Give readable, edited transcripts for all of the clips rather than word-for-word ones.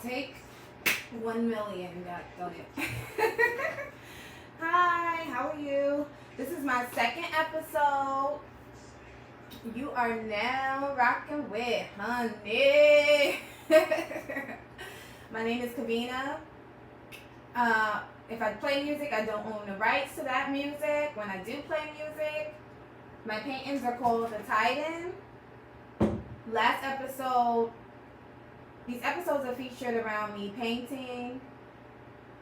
Take 1,000,000. Go ahead. Hi, how are you? This is my second episode. You are now rocking with Honey. My name is Kavina. If I play music, I don't own the rights to that music. When I do play music, my paintings are called The Titan. Last episode, these episodes are featured around me painting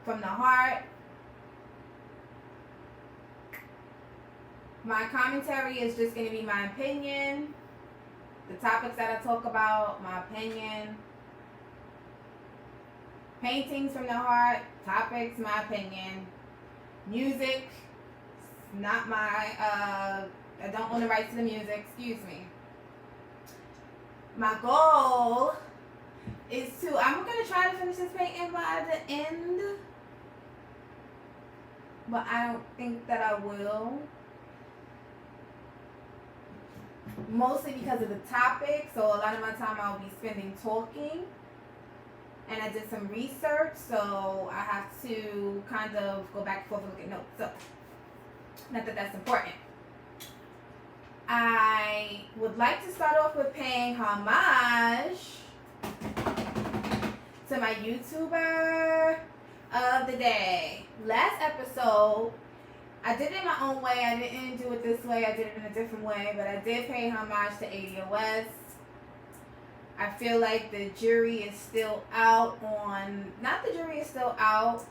from the heart. My commentary is just going to be my opinion, the topics that I talk about, my opinion. Paintings from the heart, topics, my opinion. Music, not my, I don't own the rights to the music, excuse me. My goal is I'm going to try to finish this painting by the end, but I don't think that I will. Mostly because of the topic, so a lot of my time I'll be spending talking. And I did some research, so I have to kind of go back and forth and look at notes. So, not that that's important. I would like to start off with paying homage to my YouTuber of the day. Last episode, I did it my own way. I didn't do it this way. I did it in a different way, but I did pay homage to ADOS. I feel like the jury is still out on, not the jury is still out,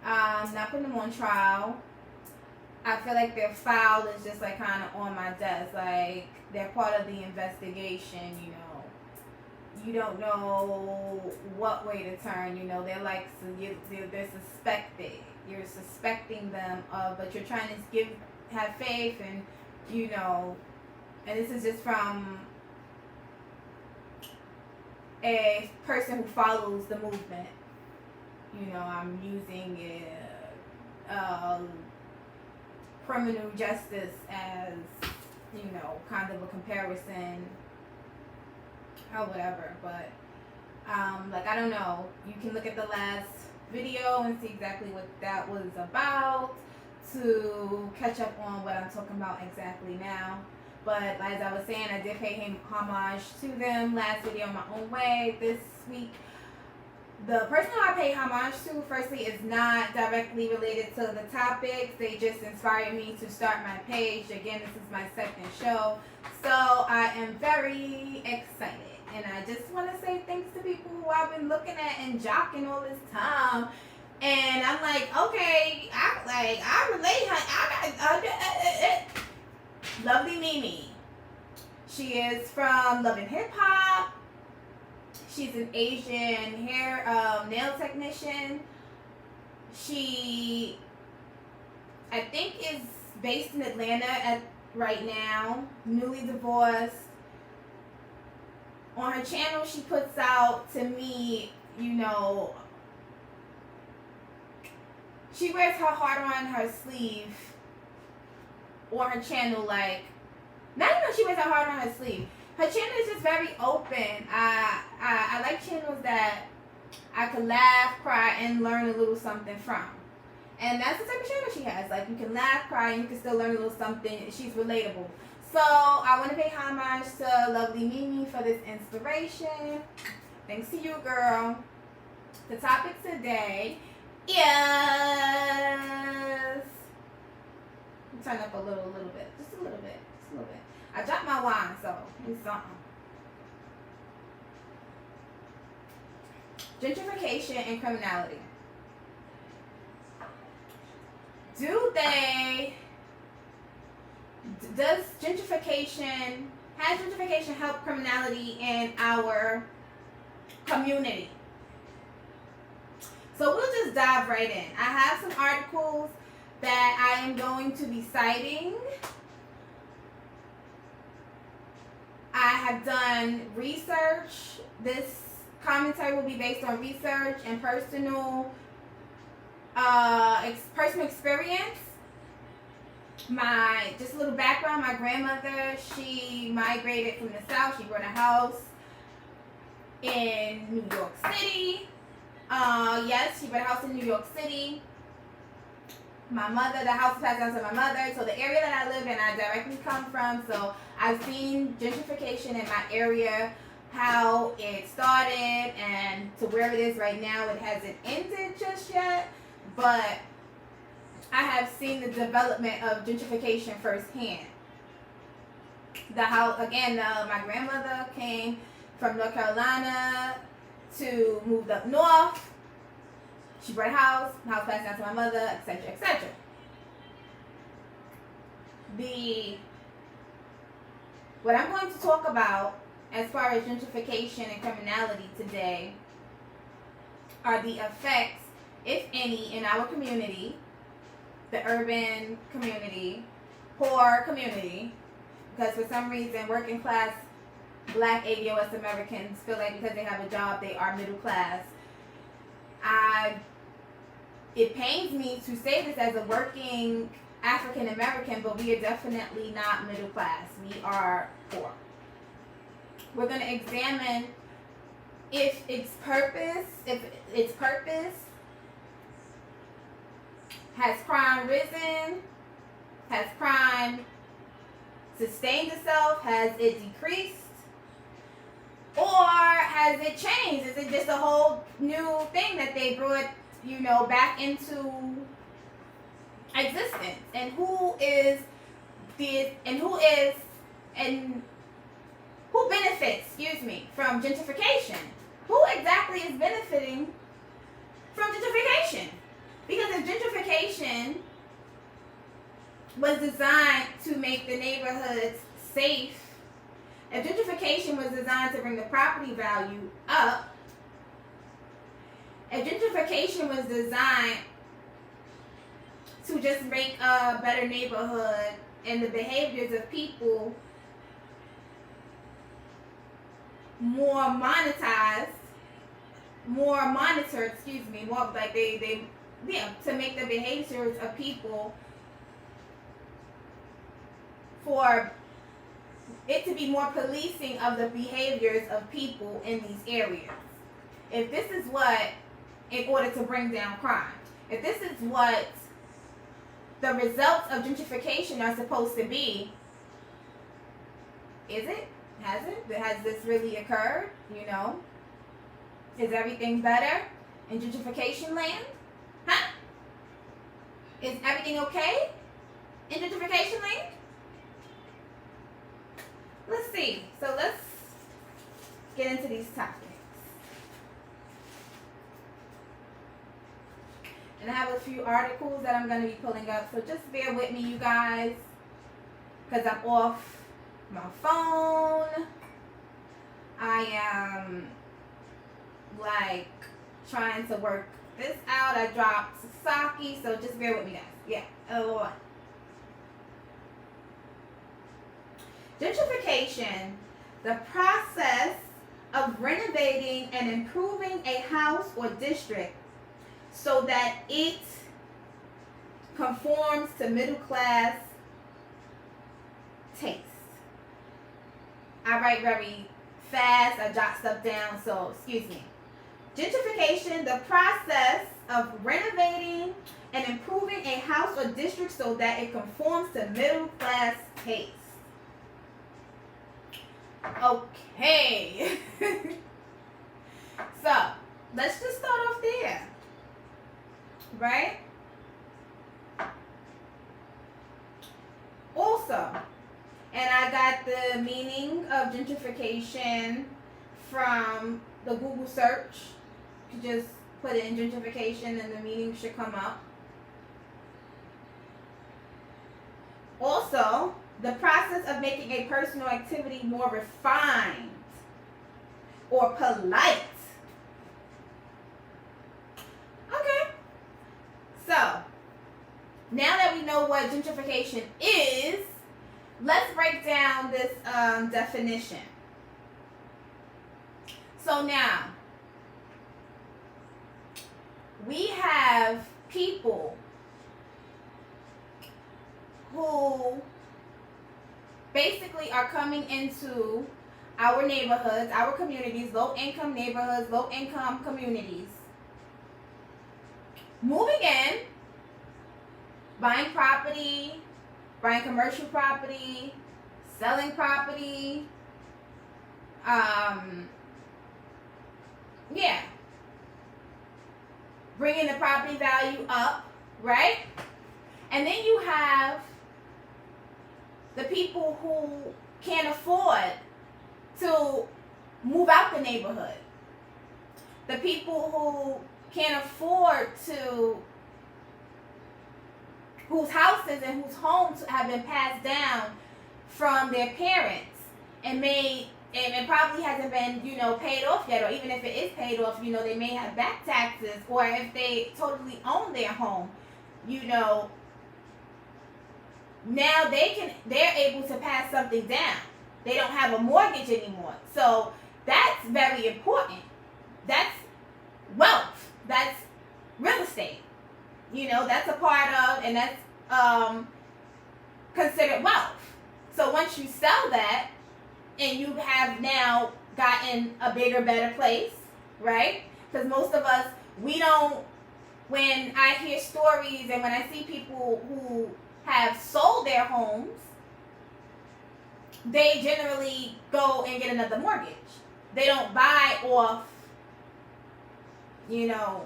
not putting them on trial. I feel like their file is just like kind of on my desk, like they're part of the investigation, you know. You don't know what way to turn, you know, they're like, they're suspected. You're suspecting them of, but you're trying to have faith and, you know, and this is just from a person who follows the movement. You know, I'm using criminal justice as, you know, kind of a comparison or whatever. But, like, I don't know. You can look at the last video and see exactly what that was about to catch up on what I'm talking about exactly now. But as I was saying, I did pay him homage to them last video in my own way. This week, the person who I pay homage to, firstly, is not directly related to the topics. They just inspired me to start my page. Again, this is my second show. So I am very excited. And I just want to say thanks to people who I've been looking at and jocking all this time. And I'm like, okay, I relate. Lovely Mimi. She is from Love and Hip Hop. She's an Asian nail technician. She, I think, is based in Atlanta right now. Newly divorced. On her channel, she puts out, to me, you know, she wears her heart on her sleeve on her channel, like, not even she wears her heart on her sleeve. Her channel is just very open. I like channels that I could laugh, cry, and learn a little something from. And that's the type of channel she has. Like, you can laugh, cry, and you can still learn a little something. She's relatable. So, I want to pay homage to Lovely Mimi for this inspiration. Thanks to you, girl. The topic today is... Turn up a little bit. Just a little bit. I dropped my wine, so it's something. Gentrification and criminality. Has gentrification helped criminality in our community? So we'll just dive right in. I have some articles that I am going to be citing. I have done research. This commentary will be based on research and personal experience. Just a little background, my grandmother, she migrated from the South. She bought a house in New York City. Yes, she bought a house in New York City. My mother, the house passed down to my mother. So the area that I live in, I directly come from. So I've seen gentrification in my area, how it started, and to where it is right now. It hasn't ended just yet, but I have seen the development of gentrification firsthand. The house, again, my grandmother came from North Carolina to moved up north. She bought a house passed down to my mother, etc., etc. What I'm going to talk about as far as gentrification and criminality today are the effects, if any, in our community, the urban community, poor community, because for some reason working class Black ADOS Americans feel like because they have a job they are middle class. It pains me to say this as a working African American, but we are definitely not middle class. We are poor. We're going to examine if its purpose, has crime risen, has crime sustained itself, has it decreased, or has it changed? Is it just a whole new thing that they brought, back into existence? And who benefits, from gentrification? Who exactly is benefiting from gentrification? Because if gentrification was designed to make the neighborhoods safe, if gentrification was designed to bring the property value up, if gentrification was designed to just make a better neighborhood and the behaviors of people more monitored, more like to make the behaviors of people for it to be more policing of the behaviors of people in these areas. If this is what, in order to bring down crime, if this is what the results of gentrification are supposed to be, is it? Has it? Has this really occurred? Is everything better in gentrification land? Huh? Is everything okay in gentrification land? Let's see. So let's get into these topics. And I have a few articles that I'm going to be pulling up. So just bear with me, you guys, because I'm off my phone. I am trying to work this out. I dropped Saki, so just bear with me, guys. Yeah. Oh. Gentrification, the process of renovating and improving a house or district so that it conforms to middle class taste. I write very fast. I jot stuff down, so excuse me. Gentrification, the process of renovating and improving a house or district so that it conforms to middle class taste. Okay. So, let's just start off there. Right? Also, and I got the meaning of gentrification from the Google search. You just put in gentrification and the meaning should come up. Also, the process of making a personal activity more refined or polite. Okay. So, now that we know what gentrification is, let's break down this definition. So now, we have people who basically are coming into our neighborhoods, our communities, low-income neighborhoods, low-income communities. Moving in, buying property, buying commercial property, selling property, yeah, bringing the property value up, right? And then you have the people who can't afford to move out the neighborhood. The people who can't afford to, whose houses and whose homes have been passed down from their parents and it probably hasn't been, paid off yet, or even if it is paid off, they may have back taxes, or if they totally own their home, now they're able to pass something down. They don't have a mortgage anymore. So that's very important. That's wealth. That's real estate. That's a part of, and that's considered wealth. So once you sell that, and you have now gotten a bigger, better place, right? Because most of us, when I hear stories and when I see people who have sold their homes, they generally go and get another mortgage. They don't buy off, oh,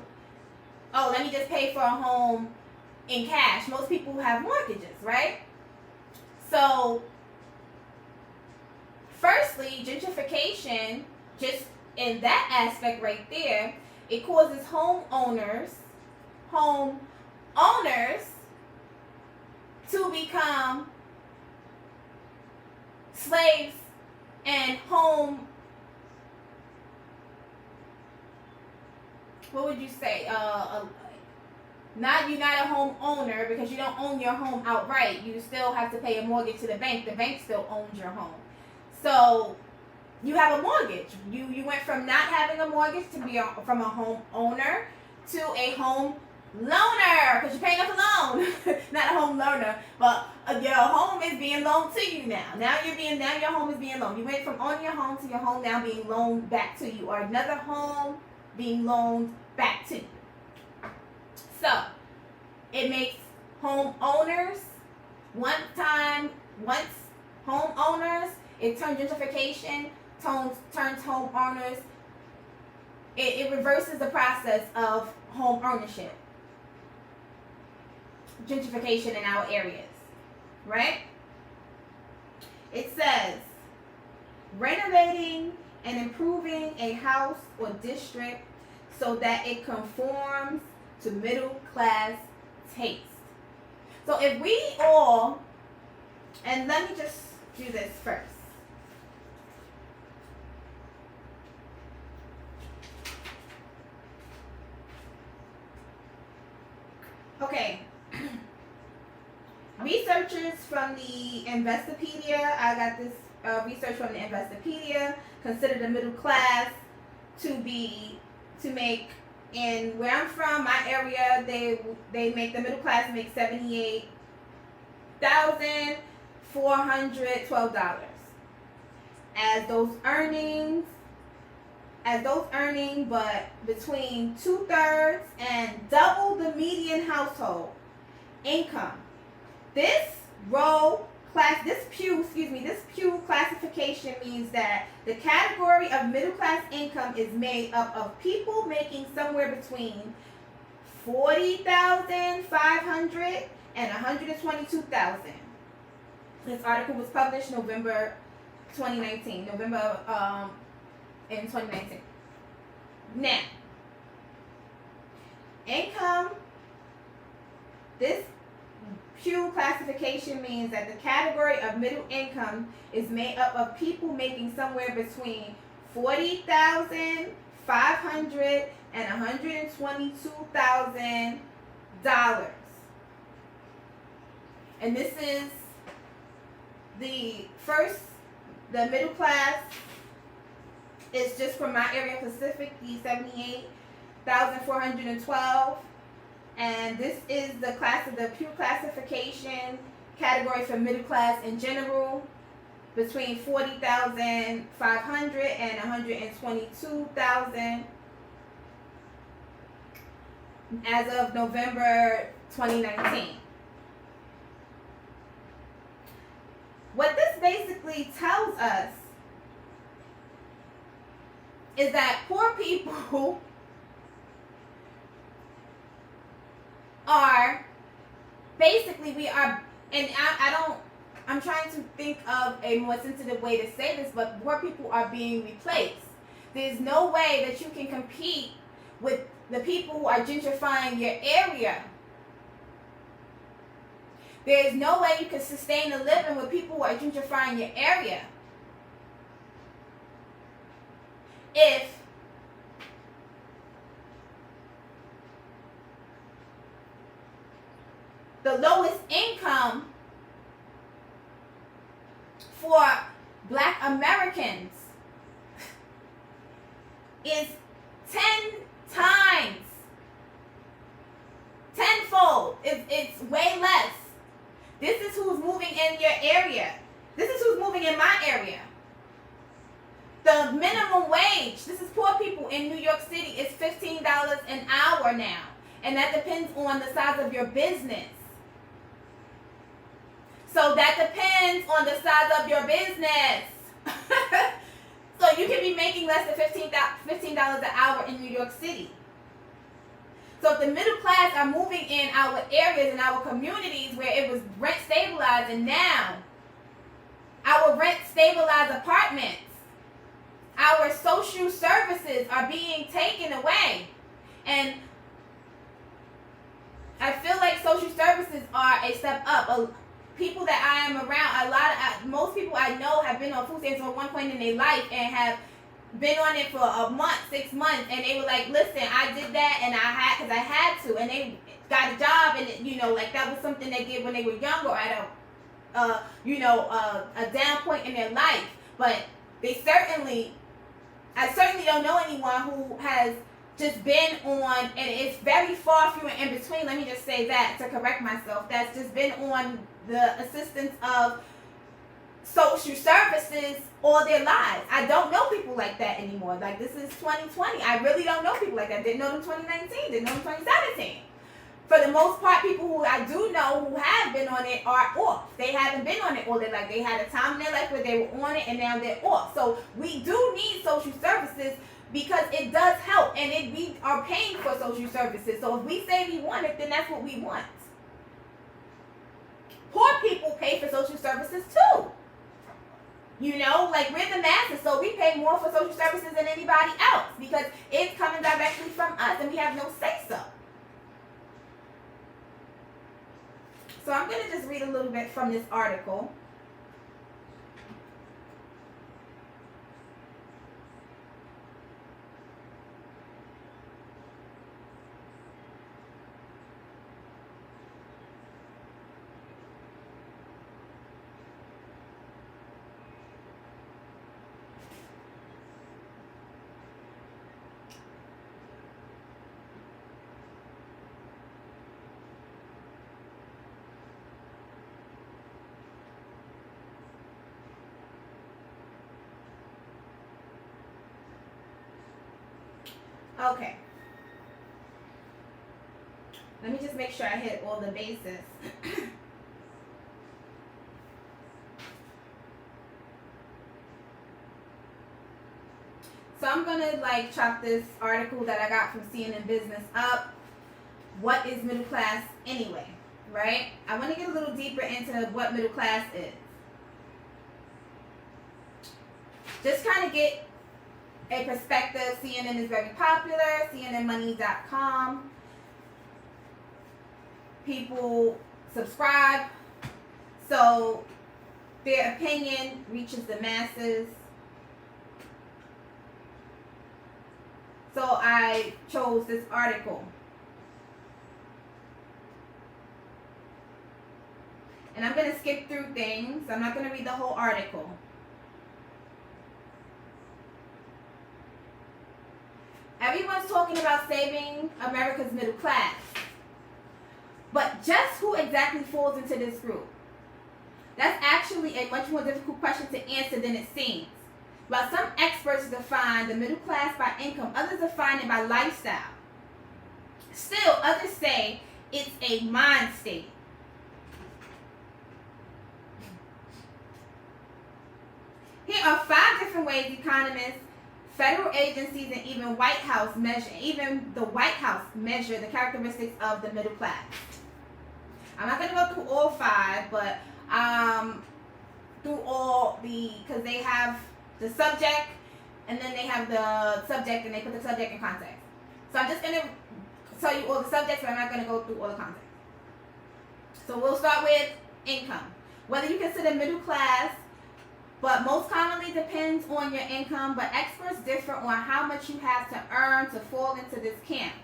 let me just pay for a home in cash. Most people have mortgages, right? So, firstly, gentrification, just in that aspect right there, it causes homeowners to become slaves and what would you say? You're not a homeowner because you don't own your home outright. You still have to pay a mortgage to the bank. The bank still owns your home. So you have a mortgage. You went from not having a mortgage to be from a home owner to a home loaner, because you're paying off a loan. Not a home loaner, but your home is being loaned to you now. Now your home is being loaned. You went from owning your home to your home now being loaned back to you, or another home being loaned back to you. So it makes homeowners homeowners, it turns gentrification, turns homeowners. It reverses the process of home ownership. Gentrification in our areas, right? It says, renovating and improving a house or district so that it conforms to middle class taste. So if we all, and let me just do this first. Okay. Researchers from the Investopedia, I got this research from the Investopedia, consider the middle class to make, in where I'm from, my area, they make the middle class make $78,412 as those earning, but between 2/3 and double the median household income. This Pew classification means that the category of middle class income is made up of people making somewhere between $40,500 and $122,000. This article was published November in 2019. Now, income, this Pew classification means that the category of middle income is made up of people making somewhere between $40,500 and $122,000. And this is the middle class is just from my area, Pacific, the 78,412. And this is the Pew classification category for middle class in general. between 40,500 and 122,000 as of November 2019. What this basically tells us is that poor people are basically, we are, and I'm trying to think of a more sensitive way to say this, but poor people are being replaced. There's no way that you can compete with the people who are gentrifying your area. There's no way you can sustain a living with people who are gentrifying your area. If the lowest income for Black Americans is 10 times, tenfold. It's way less. This is who's moving in your area. This is who's moving in my area. The minimum wage, this is poor people in New York City, is $15 an hour now. And that depends on the size of your business. So that depends on the size of your business. So you can be making less than $15 an hour in New York City. So if the middle class are moving in our areas and our communities where it was rent stabilized, and now our rent stabilized apartments, our social services are being taken away. And I feel like social services are a step up. People that I am around, most people I know have been on food stamps at one point in their life and have been on it for a month, 6 months, and they were like, listen, I did that and because I had to, and they got a job, and like that was something they did when they were younger or at a down point in their life. But I certainly don't know anyone who has just been on, and it's very far few and in between, let me just say that to correct myself, that's just been on the assistance of social services all their lives. I don't know people like that anymore. Like, this is 2020. I really don't know people like that. Didn't know them 2019. Didn't know them 2017. For the most part, people who I do know who have been on it are off. They haven't been on it all their life. They had a time in their life where they were on it, and now they're off. So we do need social services because it does help, and we are paying for social services. So if we say we want it, then that's what we want. Poor people pay for social services too. Like, we're the masses, so we pay more for social services than anybody else because it's coming directly from us and we have no say-so. So I'm going to just read a little bit from this article. Okay. Let me just make sure I hit all the bases. So I'm going to chop this article that I got from CNN Business up. What is middle class anyway, right? I want to get a little deeper into what middle class is. Just kind of get a perspective. CNN is very popular. CNNmoney.com. People subscribe. So their opinion reaches the masses. So I chose this article. And I'm going to skip through things. I'm not going to read the whole article. Everyone's talking about saving America's middle class. But just who exactly falls into this group? That's actually a much more difficult question to answer than it seems. While some experts define the middle class by income, others define it by lifestyle. Still, others say it's a mind state. Here are 5 different ways economists, federal agencies, and even the White House measure the characteristics of the middle class. I'm not going to go through all 5, but through all because they have the subject, and then they have the subject, and they put the subject in context. So I'm just going to tell you all the subjects, but I'm not going to go through all the context. So we'll start with income. Whether you consider middle class, but most commonly depends on your income, but experts differ on how much you have to earn to fall into this camp.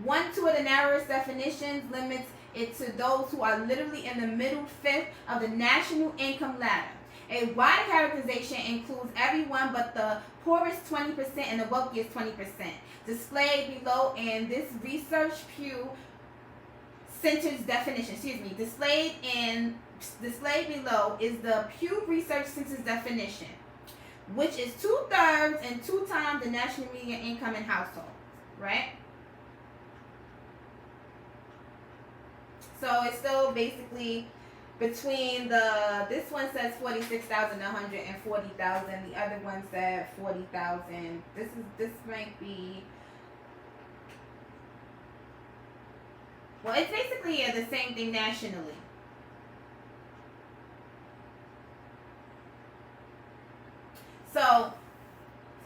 2 of the narrowest definitions limits it to those who are literally in the middle fifth of the national income ladder. A wide characterization includes everyone but the poorest 20% and the wealthiest 20%. Displayed below in this research Pew Center's definition. Displayed below is the Pew Research Center's definition, which is 2/3 and 2 times the national median income in households, right? So it's still basically between this one says 46,100 and 40,000. The other one said 40,000. This might be, well, it's basically the same thing nationally. So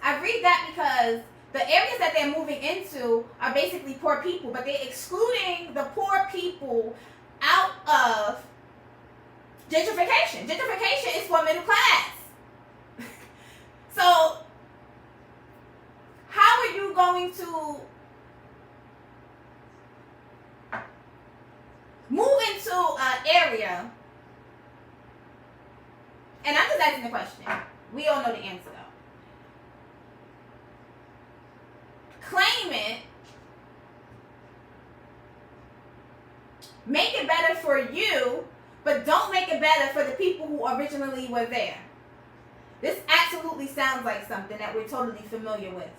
I read that because the areas that they're moving into are basically poor people, but they're excluding the poor people out of gentrification. Gentrification is for middle class. So how are you going to move into an area? And I'm just asking the question. We all know the answer though. Claim it, make it better for you, but don't make it better for the people who originally were there. This absolutely sounds like something that we're totally familiar with.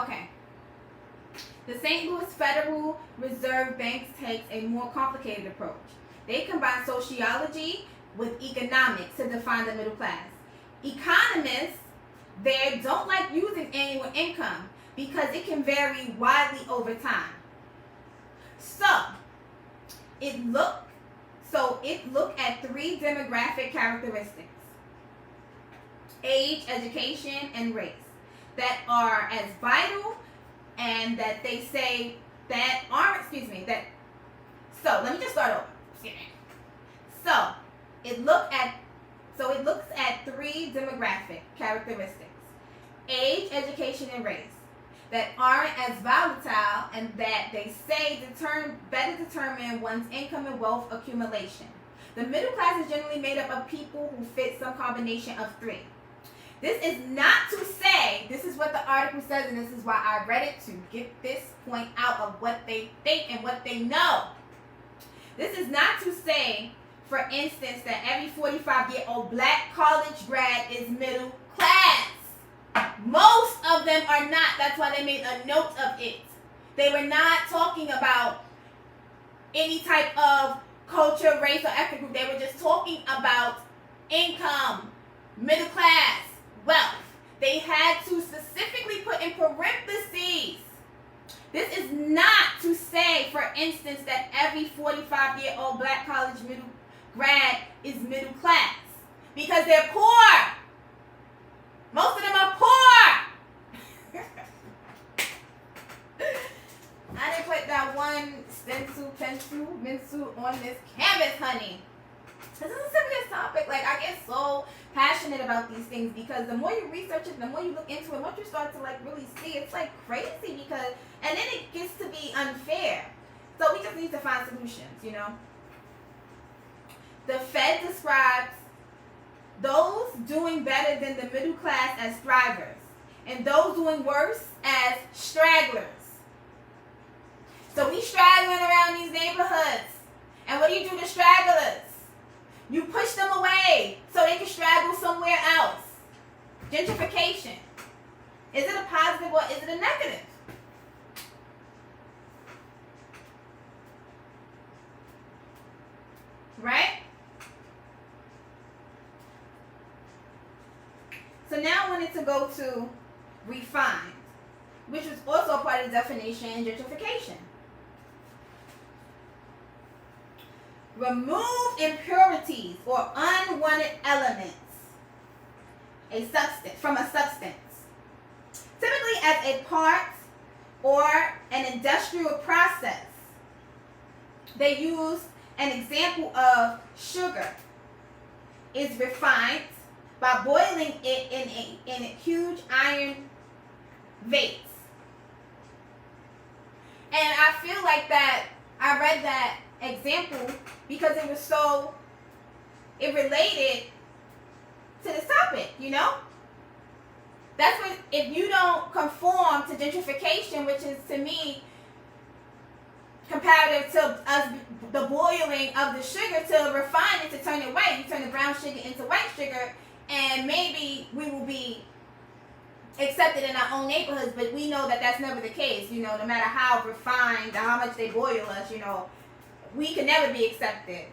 Okay. The St. Louis Federal Reserve Bank takes a more complicated approach. They combine sociology with economics to define the middle class. Economists there don't like using annual income because it can vary widely over time. So it looked at 3 demographic characteristics: age, education, and race, that are as vital and that they say that aren't, so let me just start over. So it looks at 3 demographic characteristics: age, education, and race, that aren't as volatile and that they say better determine one's income and wealth accumulation. The middle class is generally made up of people who fit some combination of 3. This is not to say, this is what the article says, and this is why I read it, to get this point out of what they think and what they know. This is not to say, for instance, that every 45-year-old black college grad is middle class. Most of them are not. That's why they made a note of it. They were not talking about any type of culture, race, or ethnic group. They were just talking about income, middle class, wealth. They had to specifically put in parentheses. This is not to say, for instance, that every 45-year-old black college grad is middle class, because they're poor. Most of them are poor. I one stencil, pencil, minsu on this canvas, honey. This is a serious topic. Like, I get so passionate about these things because the more you research it, the more you look into it, once you start to like really see, it's like crazy because, and then it gets to be unfair. So we just need to find solutions, you know. The Fed describes those doing better than the middle class as thrivers, and those doing worse as stragglers. So we straggling around these neighborhoods. And what do you do to stragglers? You push them away so they can straggle somewhere else. Gentrification. Is it a positive or is it a negative? Right? So now I wanted to go to refined, which was also a part of the definition in gentrification. Remove impurities or unwanted elements from a substance, typically as a part or an industrial process. They use an example of sugar is refined by boiling it in a huge iron vase. And I feel like that I read that example because it related to this topic, you know? That's what, if you don't conform to gentrification, which is to me comparative to us, the boiling of the sugar to refine it to turn it white. You turn the brown sugar into white sugar, and maybe we will be accepted in our own neighborhoods, but we know that that's never the case. You know, no matter how refined, how much they boil us, you know, we can never be accepted.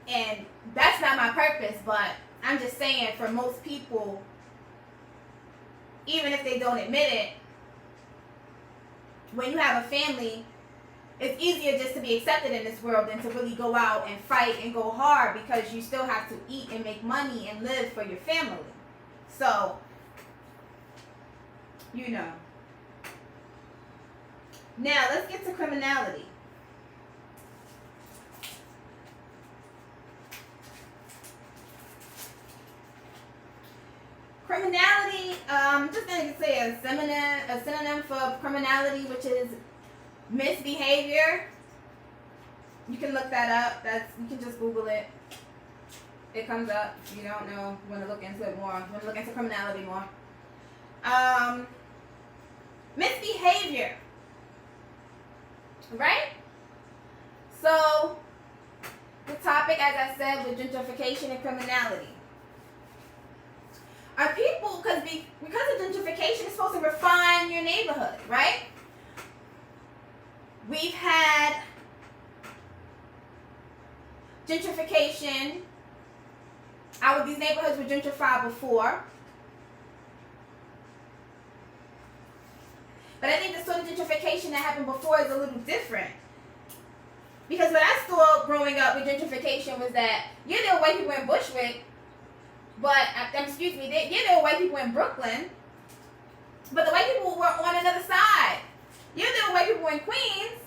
And that's not my purpose, but I'm just saying for most people, even if they don't admit it, when you have a family, it's easier just to be accepted in this world than to really go out and fight and go hard because you still have to eat and make money and live for your family. So, you know. Now, let's get to criminality. Criminality, just going to say a synonym for criminality, which is misbehavior. You can look that up. You can just Google it. It comes up. If you don't know, you want to look into it more. You want to look into criminality more. Misbehavior. Right? So, the topic, as I said, was gentrification and criminality. Are people, because of gentrification, it's supposed to refine your neighborhood, right? We've had gentrification. These neighborhoods were gentrified before. But I think the sort of gentrification that happened before is a little different. Because what I saw growing up with gentrification was that, yeah, there were white people in Bushwick, but, there were white people in Brooklyn, but the white people were on another side. Yeah, there were white people in Queens,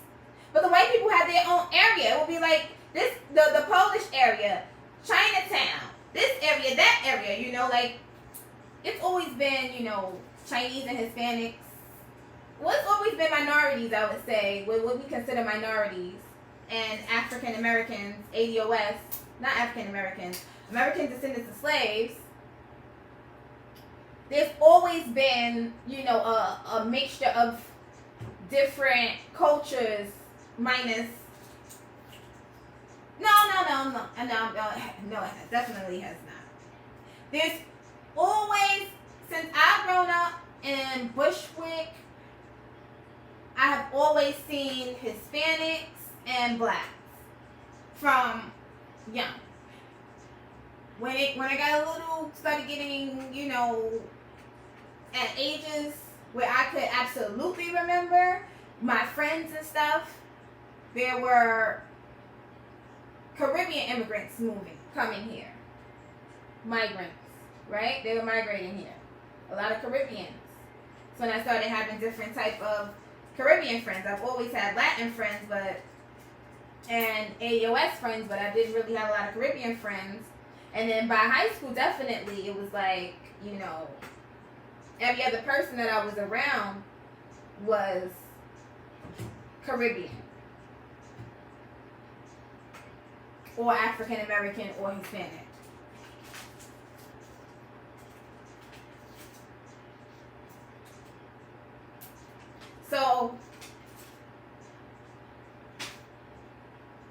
but the white people had their own area. It would be like this, the Polish area, Chinatown, this area, that area, you know, like, it's always been, you know, Chinese and Hispanics. Well, it's always been minorities, I would say, what we consider minorities, and African Americans, ADOS, not African Americans, American descendants of slaves. There's always been, you know, a mixture of different cultures minus. No, it definitely has not. There's always, since I've grown up in Bushwick, I have always seen Hispanics and blacks from young. When I got a little, started getting, you know, at ages where I could absolutely remember my friends and stuff, there were Caribbean immigrants coming here. Migrants, right? They were migrating here. A lot of Caribbeans. So when I started having different type of Caribbean friends. I've always had Latin friends, and AOS friends, but I didn't really have a lot of Caribbean friends. And then by high school, definitely, it was like, you know, every other person that I was around was Caribbean or African American or Hispanic. So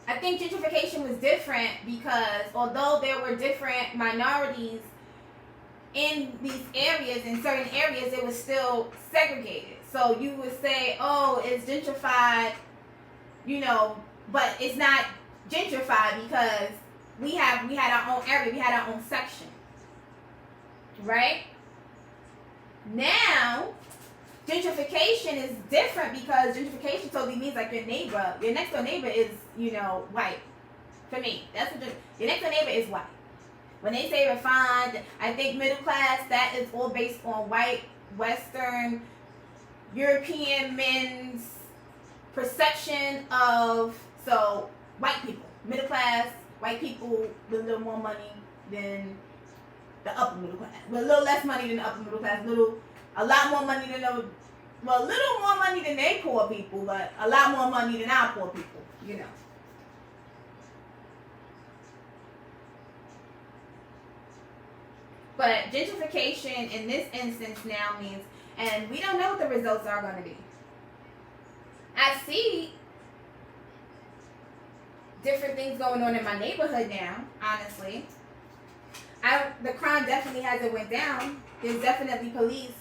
I think gentrification was different because although there were different minorities in these areas, in certain areas, it was still segregated. So you would say, oh, it's gentrified, you know, but it's not gentrified because we had our own area, we had our own section, right? Now, gentrification is different because gentrification totally means like your next door neighbor is, you know, white. For me, that's what your next door neighbor is white. When they say refined, I think middle class, that is all based on white, Western, European men's perception of, so white people, middle class, white people with a little more money than the upper middle class, with a little less money than the upper middle class, a lot more money than a little more money than they poor people, but a lot more money than our poor people, you know. But gentrification in this instance now means, and we don't know what the results are going to be. I see different things going on in my neighborhood now, honestly. The crime definitely hasn't went down. There's definitely police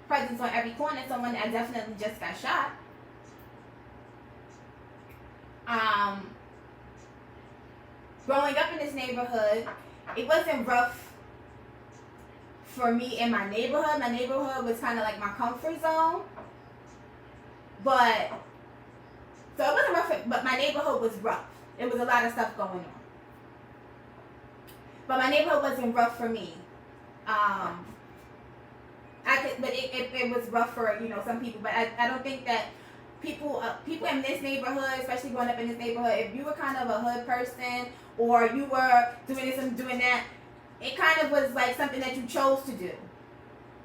presence on every corner. Someone that definitely just got shot. Growing up in this neighborhood, it wasn't rough for me in my neighborhood. My neighborhood was kind of like my comfort zone. But, so it wasn't rough, but my neighborhood was rough. It was a lot of stuff going on. But my neighborhood wasn't rough for me. But it was rough for, you know, some people. But I don't think that people in this neighborhood, especially growing up in this neighborhood, if you were kind of a hood person or you were doing this and doing that, it kind of was like something that you chose to do.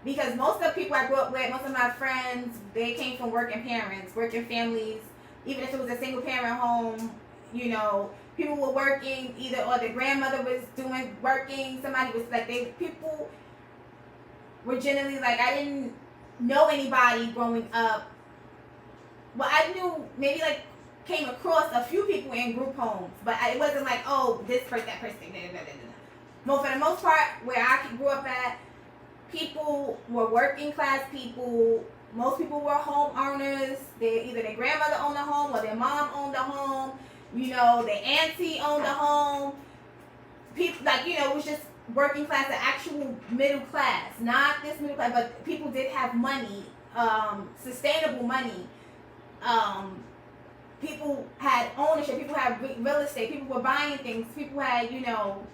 Because most of the people I grew up with, most of my friends, they came from working parents, working families. Even if it was a single parent home, you know, people were working either, or the grandmother was working. Somebody was like, people were generally like, I didn't know anybody growing up. Well, I knew maybe like came across a few people in group homes, but it wasn't like, oh, this person, that person, For the most part, where I grew up at, people were working class people. Most people were homeowners. Either their grandmother owned a home or their mom owned a home. You know, their auntie owned a home. People, like, you know, it was just working class, the actual middle class. Not this middle class, but people did have money, sustainable money. People had ownership. People had real estate. People were buying things. People had, you know,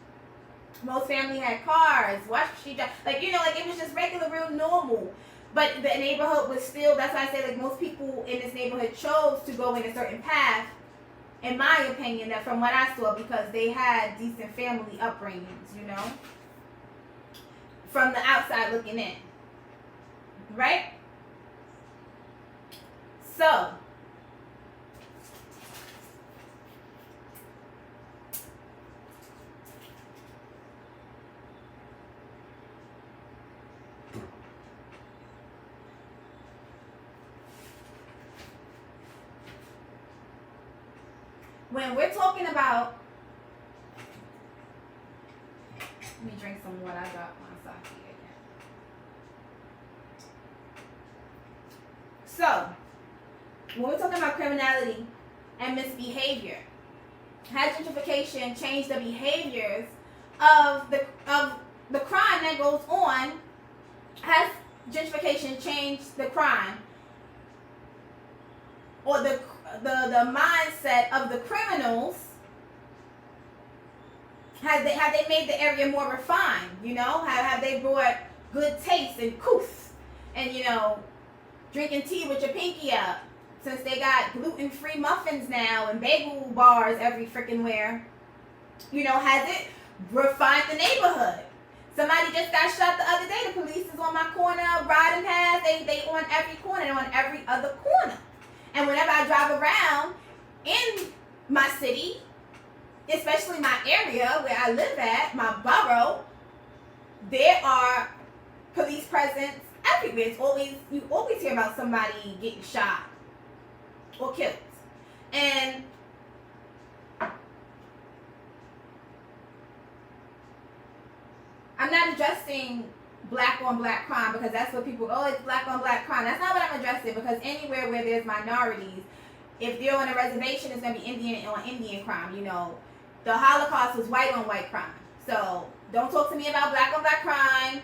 most family had cars, like, you know, like it was just regular, real normal. But the neighborhood was still, that's why I say, like, most people in this neighborhood chose to go in a certain path, in my opinion, that from what I saw, because they had decent family upbringings, you know, from the outside looking in, right? So, when we're talking about, let me drink some water. I got my sake again. So, when we're talking about criminality and misbehavior, has gentrification changed the behaviors of the crime that goes on? Has gentrification changed the crime or the mindset of the criminals? Have they made the area more refined? You know, have they brought good taste and couth, and, you know, drinking tea with your pinky up, since they got gluten-free muffins now and bagel bars every freaking where, has it refined the neighborhood? Somebody just got shot the other day. The police is on my corner, riding past. They on every corner. They're on every other corner. And whenever I drive around in my city, especially my area where I live at, my borough, there are police presence everywhere. You always hear about somebody getting shot or killed. And I'm not addressing black on black crime because that's what people, it's black on black crime. That's not what I'm addressing, because anywhere where there's minorities, if they're on a reservation, it's going to be Indian on Indian crime. The Holocaust was white on white crime. So don't talk to me about black on black crime,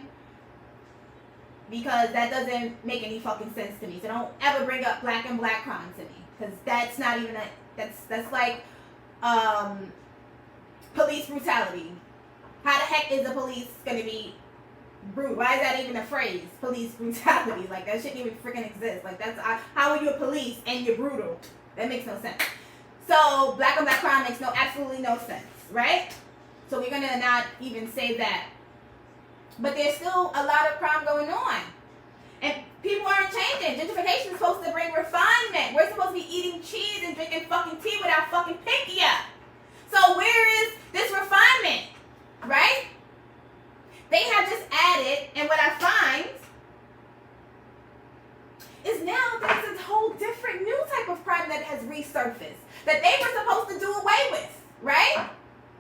because that doesn't make any fucking sense to me. So don't ever bring up black and black crime to me, because that's not even that's like police brutality. How the heck is the police going to be brutal? Why is that even a phrase? Police brutality. Like, that shouldn't even freaking exist. Like, how are you a police and you're brutal? That makes no sense. So black on black crime makes absolutely no sense, right? So we're going to not even say that. But there's still a lot of crime going on. And people aren't changing. Gentrification is supposed to bring refinement. We're supposed to be eating cheese and drinking fucking tea with our fucking pinky up. So where is this refinement? Right? They have just added, and what I find is now there's a whole different new type of crime that has resurfaced that they were supposed to do away with, right?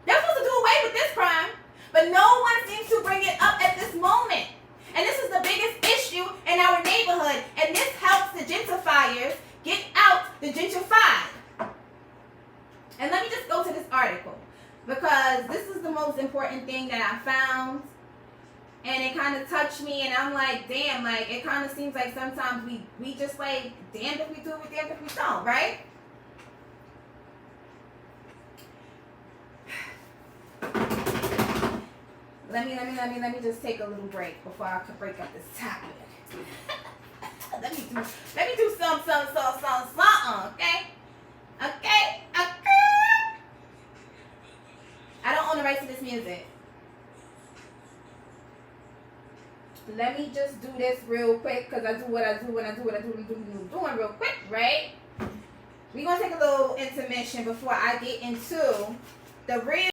They're supposed to do away with this crime, but no one seems to bring it up at this moment. And this is the biggest issue in our neighborhood, and this helps the gentrifiers get out the gentrified. And let me just go to this article, because this is the most important thing that I found, and it kind of touched me, and I'm like, damn, like, it kind of seems like sometimes we just like, damned if we do, we damned if we don't, right? Let me just take a little break before I can break up this topic. let me do something, okay? Okay? I don't own the rights to this music. Let me just do this real quick, because I do what I do doing real quick, right? We're going to take a little intermission before I get into the real